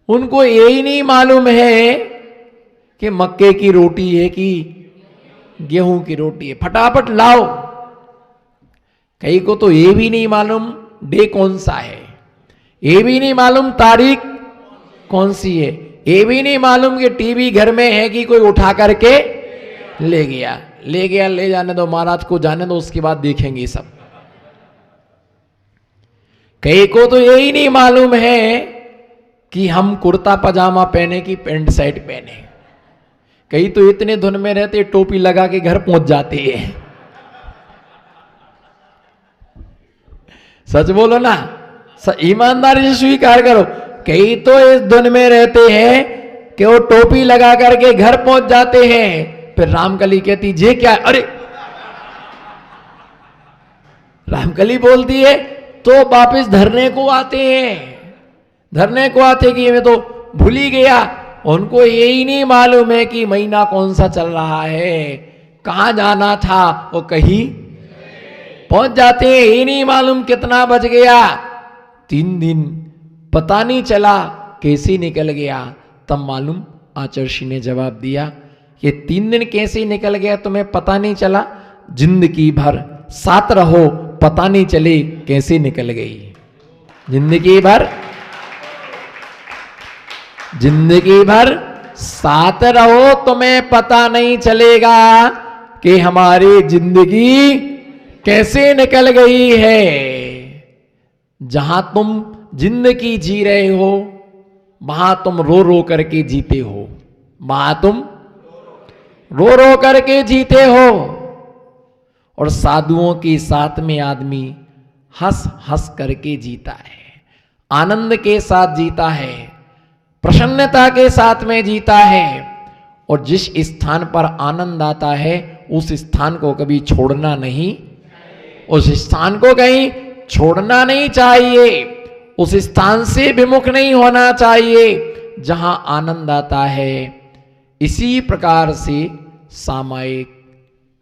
उनको यही नहीं मालूम है कि मक्के की रोटी है कि गेहूं की रोटी है, फटाफट लाओ। कई को तो ये भी नहीं मालूम डे कौन सा है, ये भी नहीं मालूम तारीख कौन सी है, ये भी नहीं मालूम कि टीवी घर में है कि कोई उठा करके ले गया। ले जाने दो, महाराज को जाने दो, उसके बाद देखेंगे सब। कई को तो यही नहीं मालूम है कि हम कुर्ता पजामा पहने कि पैंट शर्ट पहने। कई तो इतने धुन में रहते टोपी लगा के घर पहुंच जाते हैं। सच बोलो ना, ईमानदारी से स्वीकार करो। कई तो इस धुन में रहते हैं कि वो टोपी लगा करके घर पहुंच जाते हैं। फिर रामकली कहती जे क्या, अरे रामकली बोलती है तो वापिस धरने को आते हैं, धरने को आते कि मैं तो भूल ही गया। उनको यही नहीं मालूम है कि महीना कौन सा चल रहा है, कहां जाना था, वो कहीं पहुंच जाते हैं। यही नहीं मालूम कितना बज गया, 3 दिन पता नहीं चला कैसे निकल गया। तब मालूम आचर्षि ने जवाब दिया कि 3 दिन कैसे निकल गया तुम्हें पता नहीं चला, जिंदगी भर साथ रहो पता नहीं चले कैसे निकल गई। जिंदगी भर साथ रहो तुम्हें पता नहीं चलेगा कि हमारी जिंदगी कैसे निकल गई है। जहां तुम जिंदगी जी रहे हो वहां तुम रो रो करके जीते हो, वहां तुम रो रो करके जीते हो। और साधुओं के साथ में आदमी हंस हंस करके जीता है, आनंद के साथ जीता है, प्रसन्नता के साथ में जीता है। और जिस स्थान पर आनंद आता है उस स्थान को कभी छोड़ना नहीं, उस स्थान को कहीं छोड़ना नहीं चाहिए, उस स्थान से विमुख नहीं होना चाहिए जहां आनंद आता है। इसी प्रकार से सामायिक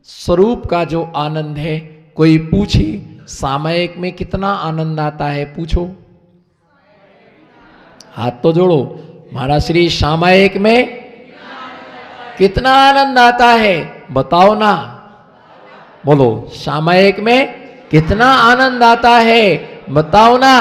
स्वरूप का जो आनंद है, कोई पूछे सामायिक में कितना आनंद आता है, पूछो, हाथ तो जोड़ो। महाराज श्री सामायिक में कितना आनंद आता है बताओ ना, बोलो सामायिक में कितना आनंद आता है बताओ ना।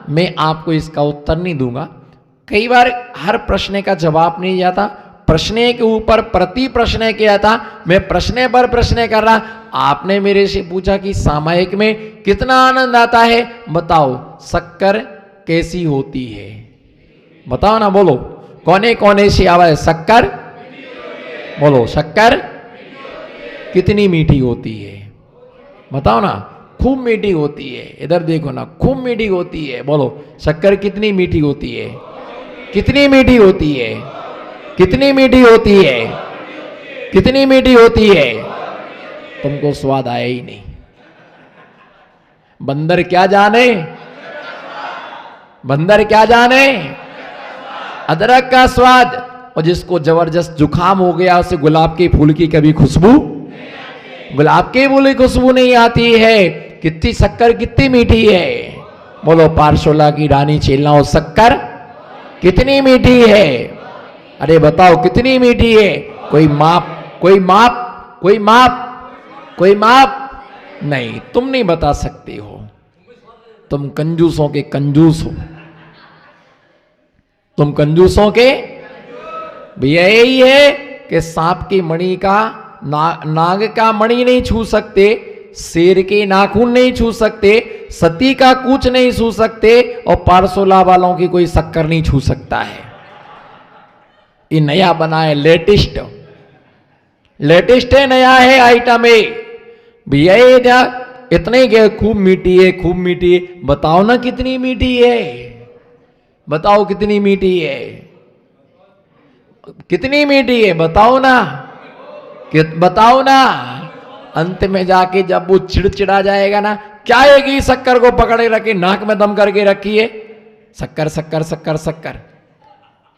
मैं आपको इसका उत्तर नहीं दूंगा, कई बार हर प्रश्न का जवाब नहीं जाता, प्रश्न के ऊपर प्रति प्रश्न किया था, मैं प्रश्न पर प्रश्न कर रहा। आपने मेरे से पूछा कि सामायिक में कितना आनंद आता है, बताओ शक्कर कैसी होती है, बताओ ना, बोलो कौने कौने से आवाज शक्कर, बोलो शक्कर कितनी मीठी होती है, बताओ ना, खूब मीठी होती है। इधर देखो ना, खूब मीठी होती है, बोलो शक्कर कितनी मीठी होती है, कितनी मीठी होती है, कितनी मीठी होती है, कितनी मीठी होती है। तुमको स्वाद आया ही नहीं। बंदर क्या जाने, बंदर क्या जाने अदरक का स्वाद। और जिसको जबरदस्त जुकाम हो गया उसे गुलाब के फूल की कभी खुशबू, गुलाब के फूल की खुशबू नहीं आती है। कितनी शक्कर कितनी मीठी है, बोलो पारसोला की रानी चेलना शक्कर कितनी मीठी है। अरे बताओ कितनी मीठी है, कोई माप, कोई माप, कोई माप, कोई माप नहीं, तुम नहीं बता सकते हो, तुम कंजूसों के कंजूस हो, तुम कंजूसों के। भैया यही है कि सांप की मणि का नाग का मणि नहीं छू सकते, शेर के नाखून नहीं छू सकते, सती का कूच नहीं छू सकते, और पारसोला वालों की कोई शक्कर नहीं छू सकता है। ये नया बना है, लेटेस्ट, लेटेस्ट है, नया है आइटम है भैया। ये इतने के खूब मीठी है, खूब मीठी है, बताओ ना कितनी मीठी है, बताओ कितनी मीठी है, कितनी मीठी है, बताओ ना, बताओ ना। अंत में जाके जब वो चिड़चिड़ा जाएगा ना, क्या है शक्कर को पकड़े रखे नाक में दम करके रखी है, शक्कर शक्कर शक्कर शक्कर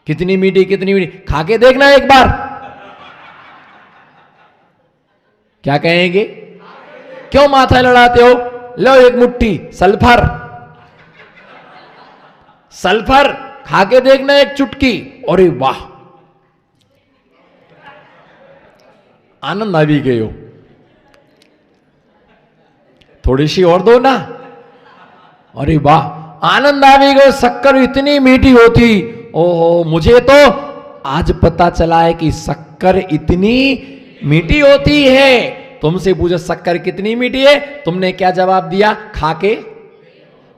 कितनी मीठी, कितनी मीठी, खा के देखना एक बार, क्या कहेंगे, क्यों माथा लड़ाते हो, लो एक मुट्ठी सल्फर, सल्फर खा के देखना एक चुटकी, अरे वाह आनंद आ भी गए हो। थोड़ी सी और दो ना, अरे वाह आनंद आ भी गए। शक्कर इतनी मीठी होती, ओहो मुझे तो आज पता चला है कि शक्कर इतनी मीठी होती है। तुमसे पूछो शक्कर कितनी मीठी है, तुमने क्या जवाब दिया? खा के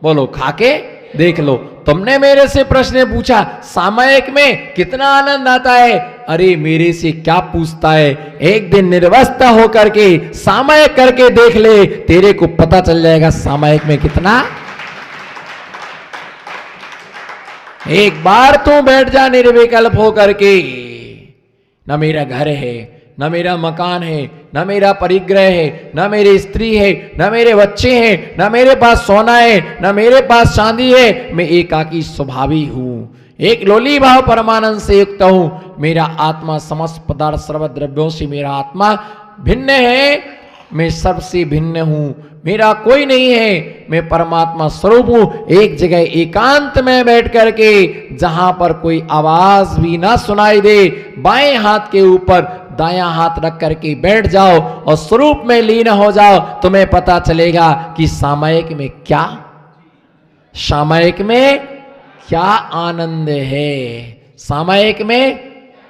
बोलो, खा के देख लो। तुमने मेरे से प्रश्न पूछा सामयिक में कितना आनंद आता है, अरे मेरे से क्या पूछता है? एक दिन निर्वस्त्र होकर के सामयिक करके देख ले, तेरे को पता चल जाएगा सामयिक में कितना। एक बार तू बैठ जा निर्विकल्प होकर के, न मेरा घर है, न मेरा मकान है, न मेरा परिग्रह है, न मेरी स्त्री है, न मेरे बच्चे हैं, न मेरे पास सोना है, न मेरे पास चांदी है, मैं एकाकी स्वभावी हूं, एक लोली भाव परमानंद से युक्त हूं। मेरा आत्मा समस्त पदार्थ सर्व द्रव्यों से मेरा आत्मा भिन्न है, मैं सबसे भिन्न हूं, मेरा कोई नहीं है, मैं परमात्मा स्वरूप हूं। एक जगह एकांत में बैठ करके जहां पर कोई आवाज भी ना सुनाई दे, बाएं हाथ के ऊपर दायां हाथ रख करके बैठ जाओ और स्वरूप में लीन हो जाओ, तुम्हें पता चलेगा कि सामयिक में क्या, सामयिक में क्या आनंद है, सामयिक में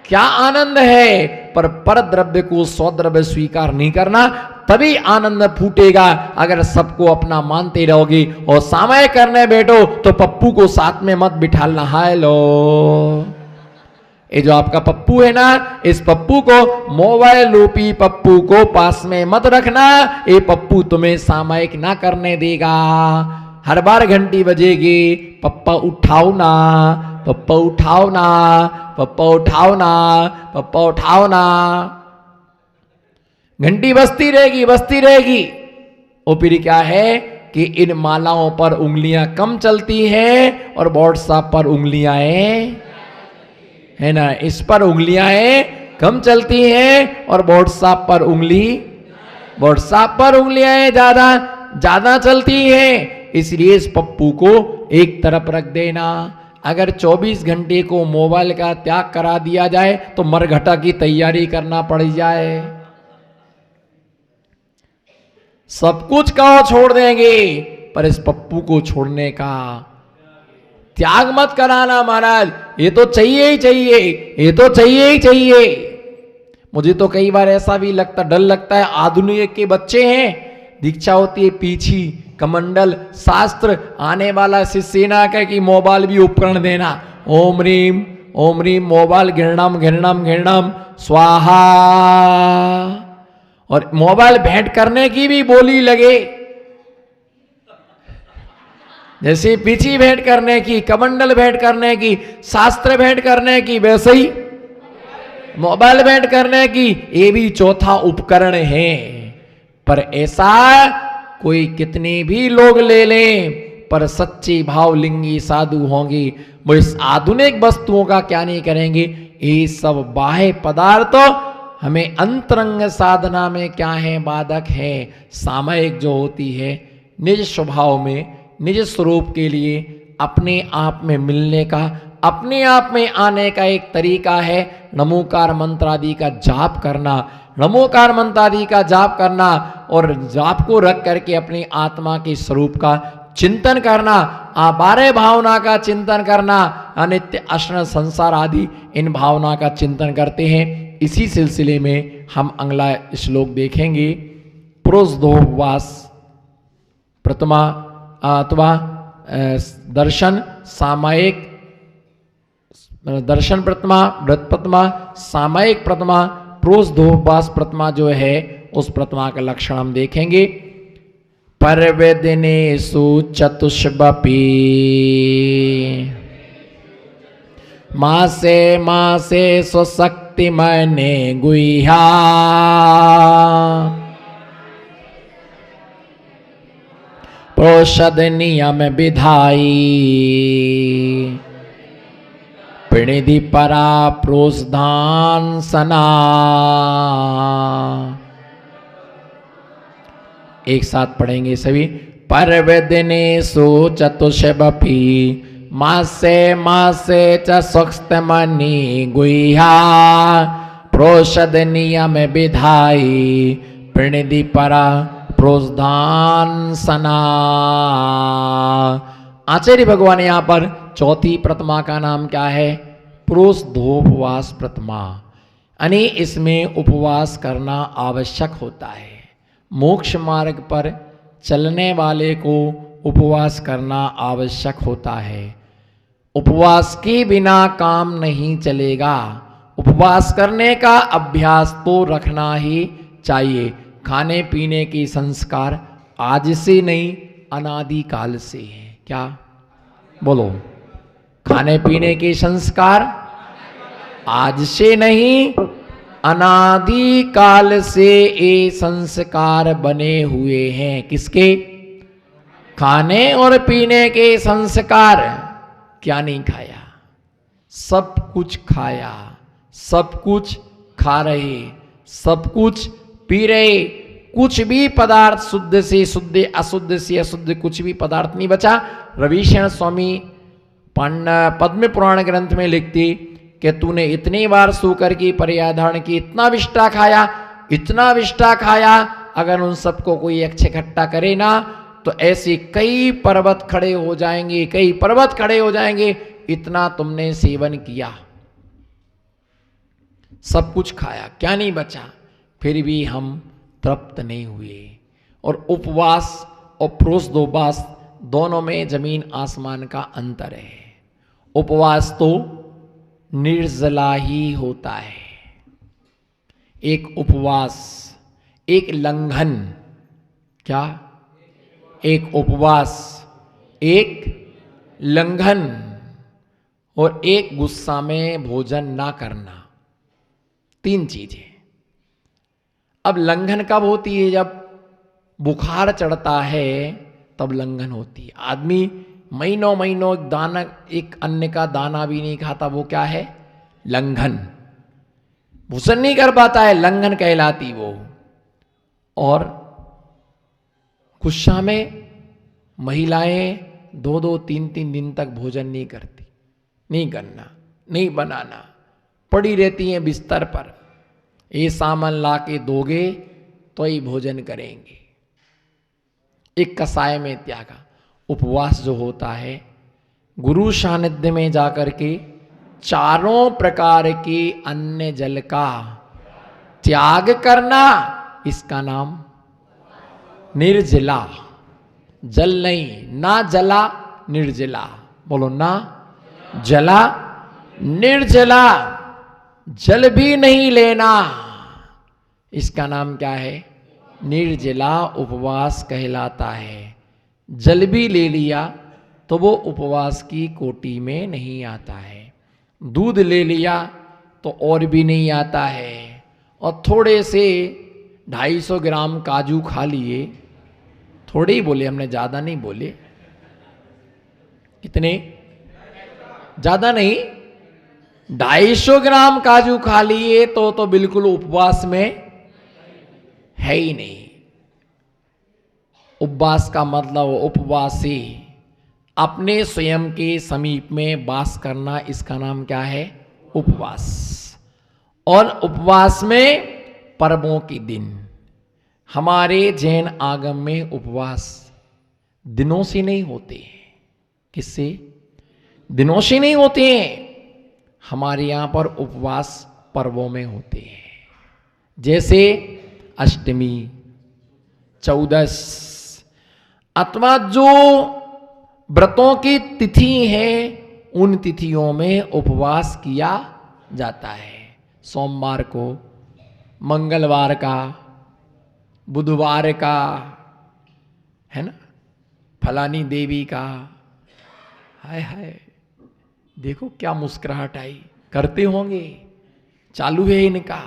क्या आनंद है। पर द्रव्य को स्वद्रव्य स्वीकार नहीं करना, तभी आनंद फूटेगा। अगर सबको अपना मानते रहोगे और सामयिक करने बैठो तो पप्पू को साथ में मत बिठालना। हाय लो, ये जो आपका पप्पू है ना, इस पप्पू को, मोबाइल रूपी पप्पू को पास में मत रखना, ये पप्पू तुम्हें सामयिक ना करने देगा। हर बार घंटी बजेगी, पप्पा उठाओ ना, पप्पा उठाओ ना, पप्पा उठाओ ना, पप्पा उठाओ ना, घंटी बजती रहेगी बजती रहेगी। और फिर क्या है कि इन मालाओं पर उंगलियां कम चलती हैं और व्हाट्सएप पर उंगलियां है ना, इस पर उंगलियां कम चलती हैं और व्हाट्सएप पर उंगलियां ज्यादा ज्यादा चलती हैं। इसलिए इस पप्पू को एक तरफ रख देना। अगर 24 घंटे को मोबाइल का त्याग करा दिया जाए तो मरघटा की तैयारी करना पड़ जाए। सब कुछ कहो छोड़ देंगे, पर इस पप्पू को छोड़ने का त्याग मत कराना महाराज। ये तो चाहिए ही चाहिए, ये तो चाहिए ही चाहिए। मुझे तो कई बार ऐसा भी लगता, डर लगता है, आधुनिक के बच्चे हैं, दीक्षा होती है पीछी कमंडल शास्त्र, आने वाला शिवसेना का कि मोबाइल भी उपकरण देना, ओम रीम मोबाइल घृणम घृणम घृणम स्वाहा। और मोबाइल भेंट करने की भी बोली लगे, जैसे पीछी भेंट करने की, कमंडल भेंट करने की, शास्त्र भेंट करने की, वैसे ही मोबाइल भेंट करने की, ये भी चौथा उपकरण है। पर ऐसा कोई कितने भी लोग ले लें, पर सच्चे भावलिंगी साधु होंगे वो इस आधुनिक वस्तुओं का क्या नहीं करेंगे। ये सब बाह्य पदार्थ तो हमें अंतरंग साधना में क्या है, बाधक है। सामयिक जो होती है निज स्वभाव में, निज स्वरूप के लिए अपने आप में मिलने का, अपने आप में आने का एक तरीका है नमोकार मंत्र आदि का जाप करना। नमोकार मंत्र आदि का जाप करना और जाप को रख करके अपनी आत्मा के स्वरूप का चिंतन करना, आबारे भावना का चिंतन करना, अनित्य अश्न संसार आदि इन भावना का चिंतन करते हैं। इसी सिलसिले में हम अगला श्लोक देखेंगे। प्रोषधोपवास प्रथमा अथवा दर्शन सामयिक, दर्शन प्रथमा, व्रत प्रथमा, सामयिक प्रथमा, प्रोषधोपवास प्रथमा जो है उस प्रथमा का लक्षण हम देखेंगे। परवेदिनेषु चतुष्वपि मासे मासे स्वशक्ति मने गुह्या प्रोषद नियम विधाई प्रणिधि परा प्रोषधान सना। एक साथ पढ़ेंगे सभी। पर्वदिनेषु चतुष्वपि मासे च स्वस्तमनि गुह्या प्रोषद नियम विधाई प्रणिधि परा प्रोषधान सना। आचार्य भगवान यहाँ पर चौथी प्रतिमा का नाम क्या है? प्रोषधोपवास प्रतिमा, यानी इसमें उपवास करना आवश्यक होता है। मोक्ष मार्ग पर चलने वाले को उपवास करना आवश्यक होता है। उपवास के बिना काम नहीं चलेगा। उपवास करने का अभ्यास तो रखना ही चाहिए। खाने पीने के संस्कार आज से नहीं, अनादि काल से है। क्या बोलो? खाने पीने के संस्कार आज से नहीं, अनादि काल से ये संस्कार बने हुए हैं। किसके? खाने और पीने के संस्कार। क्या नहीं खाया? सब कुछ खाया, सब कुछ खा रहे, सब कुछ पी रहे। कुछ भी पदार्थ शुद्ध से शुद्ध, अशुद्ध से अशुद्ध कुछ भी पदार्थ नहीं बचा। रविशरण स्वामी पद्म पुराण ग्रंथ में लिखते कि तूने इतनी बार सूकर की पर्याधारण की, इतना विष्टा खाया, इतना विष्टा खाया, अगर उन सबको कोई इकट्ठा करे ना तो ऐसे कई पर्वत खड़े हो जाएंगे, कई पर्वत खड़े हो जाएंगे। इतना तुमने सेवन किया, सब कुछ खाया, क्या नहीं बचा, फिर भी हम तृप्त नहीं हुए। और उपवास और प्रोषधोपवास दोनों में जमीन आसमान का अंतर है। उपवास तो निर्जला ही होता है। एक उपवास, एक लंघन। क्या? एक उपवास, एक लंघन, और एक गुस्सा में भोजन ना करना। तीन चीजें। अब लंघन कब होती है? जब बुखार चढ़ता है तब लंघन होती है। आदमी महीनों महीनों एक अन्न का दाना भी नहीं खाता, वो क्या है? लंघन। भूषण नहीं कर पाता है, लंघन कहलाती वो। और गुस्सा में महिलाएं 2-2, 3-3 दिन तक भोजन नहीं करती। नहीं करना, नहीं बनाना, पड़ी रहती हैं बिस्तर पर। ये सामान ला के दोगे तो ही भोजन करेंगे। एक कसाय में त्यागा। उपवास जो होता है, गुरु सानिध्य में जाकर के चारों प्रकार के अन्न जल का त्याग करना, इसका नाम निर्जला। जल नहीं, ना जला निर्जला। बोलो ना जला निर्जला। जल भी नहीं लेना, इसका नाम क्या है? निर्जला उपवास कहलाता है। जल भी ले लिया तो वो उपवास की कोटि में नहीं आता है। दूध ले लिया तो और भी नहीं आता है। और थोड़े से 250 ग्राम काजू खा लिए, थोड़े ही बोले हमने, ज्यादा नहीं बोले। कितने? ज्यादा नहीं, 250 ग्राम काजू खा लिए तो बिल्कुल उपवास में है ही नहीं। उपवास का मतलब उपवासी, अपने स्वयं के समीप में वास करना, इसका नाम क्या है? उपवास। और उपवास में पर्वों के दिन, हमारे जैन आगम में उपवास दिनों से नहीं होते हैं। किससे? दिनों से नहीं होते हैं। हमारे यहां पर उपवास पर्वों में होते हैं। जैसे अष्टमी, चौदस, अथवा जो व्रतों की तिथि है, उन तिथियों में उपवास किया जाता है। सोमवार को, मंगलवार का, बुधवार का, है ना, फलानी देवी का। हाय हाय, देखो क्या मुस्कुराहट आई। करते होंगे, चालू है इनका।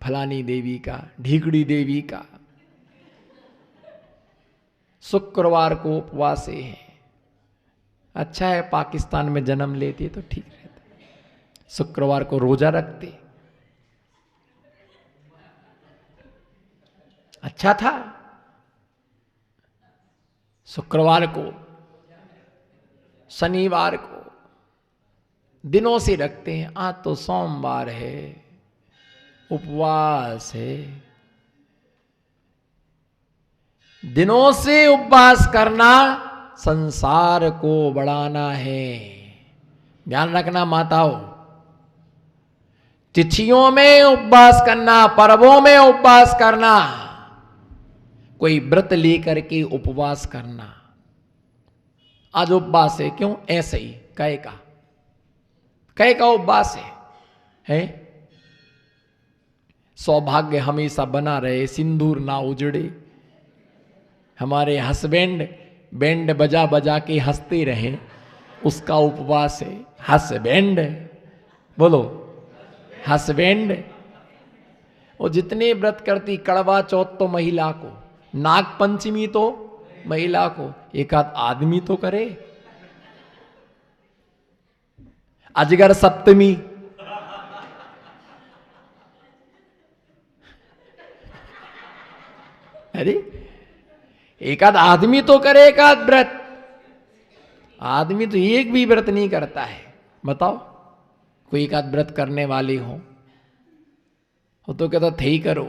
फलानी देवी का, ढीकड़ी देवी का। शुक्रवार को उपवास है। अच्छा है, पाकिस्तान में जन्म लेते तो ठीक रहता। शुक्रवार को रोजा रखते, अच्छा था। शुक्रवार को, शनिवार को दिनों से रखते हैं। आज तो सोमवार है, उपवास है। दिनों से उपवास करना संसार को बढ़ाना है। ध्यान रखना माताओं, तिथियों में उपवास करना, पर्वों में उपवास करना, कोई व्रत लेकर के उपवास करना। आज उपवास है, क्यों? ऐसे ही कहे का उपवास है? सौभाग्य हमेशा बना रहे, सिंदूर ना उजड़े, हमारे हस्बैंड बैंड बजा बजा के हंसते रहे, उसका उपवास है। हस्बैंड बोलो, हस्बैंड। वो जितने व्रत करती, कड़वा चौथ तो महिला को, नाग पंचमी तो महिला को, एक आध आदमी तो करे। अजगर सप्तमी, अरे एक आध आदमी तो करे, एक आध व्रत। आदमी तो एक भी व्रत नहीं करता है। बताओ, कोई एक आध व्रत करने वाले हो तो कहता थे ही करो।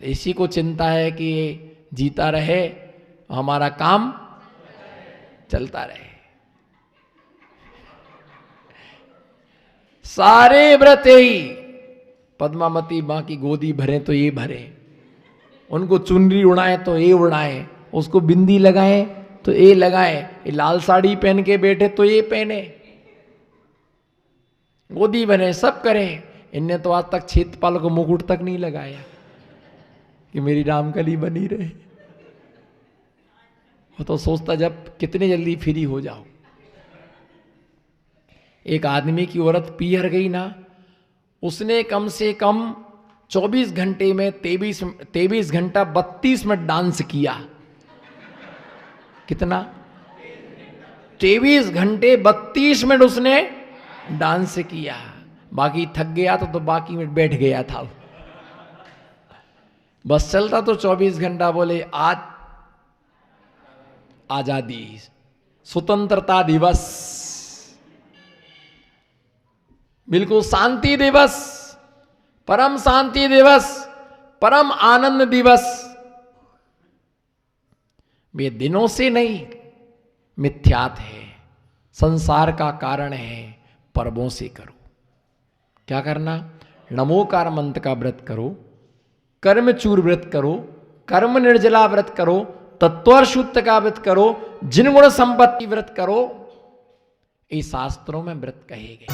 इसी को चिंता है कि जीता रहे, हमारा काम चलता रहे। सारे व्रत ही, पद्मावती मां की गोदी भरे तो ये भरे, उनको चुनरी उड़ाए तो ये उड़ाए, उसको बिंदी लगाए तो ये लगाए, ये लाल साड़ी पहन के बैठे तो ये पहने, गोदी भरे, सब करें। इनने तो आज तक छेदपाल को मुकुट तक नहीं लगाया कि मेरी रामकली बनी रहे। वो तो सोचता जब कितने जल्दी फ्री हो जाओ। एक आदमी की औरत पियर गई ना, उसने कम से कम 24 घंटे में 23 घंटा 32 मिनट डांस किया। कितना? 23 घंटे 32 मिनट उसने डांस किया। बाकी थक गया तो बाकी में बैठ गया था। बस चलता तो 24 घंटा। बोले आज आजादी, स्वतंत्रता दिवस, बिल्कुल शांति दिवस, परम शांति दिवस, परम आनंद दिवस। वे दिनों से नहीं, मिथ्यात है, संसार का कारण है। पर्वों से करो। क्या करना? नमोकार मंत्र का व्रत करो, कर्मचूर व्रत करो, कर्म निर्जला व्रत करो, तत्वर शुद्ध का व्रत करो, जिन गुण संपत्ति व्रत करो। ये शास्त्रों में व्रत कहे गए।